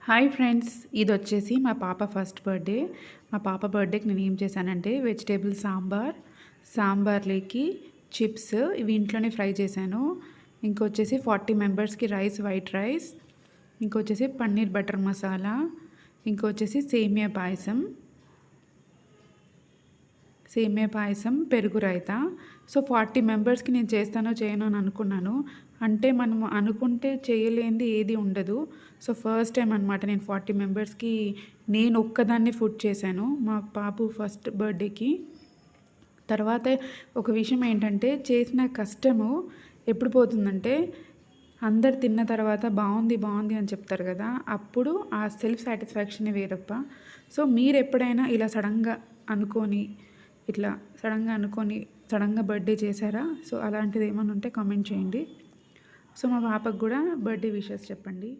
Hi friends, ఇదొచ్చేసి మా పాప first birthday. మా పాప బర్త్‌డేకి నేనేం చేశానంటే వెజిటబుల్ సాంబార్‌లోకి చిప్స్ ఇవి ఇంట్లోనే ఫ్రై చేశాను. ఇంకొచ్చేసి 40 మెంబర్స్‌కి వైట్ రైస్, ఇంకొచ్చేసి పన్నీర్ బటర్ మసాలా, ఇంకొచ్చేసి సేమియా పాయసం, పెరుగు రైతా. సో 40 మెంబర్స్‌కి నేను చేస్తానో చేయనో అని అనుకున్నాను. అంటే మనం అనుకుంటే చేయలేనిది ఏది ఉండదు. సో ఫస్ట్ టైం అనమాట నేను 40 మెంబర్స్‌కి నేను ఒక్కదాన్నే ఫుడ్ చేశాను మా పాపు ఫస్ట్ బర్త్‌డేకి. తర్వాత ఒక విషయం ఏంటంటే చేసిన కష్టము ఎప్పుడు పోతుందంటే అందరు తిన్న తర్వాత బావుంది, బావుంది అని చెప్తారు కదా! అప్పుడు ఆ సెల్ఫ్ సాటిస్ఫాక్షనే వేరప్ప. సో మీరెప్పుడైనా ఇలా సడన్‌గా బర్త్‌డే చేశారా? సో అలాంటిది ఏమన్నా ఉంటే కామెంట్ చేయండి. సో మా పాపకు కూడా బర్త్‌డే విషెస్ చెప్పండి.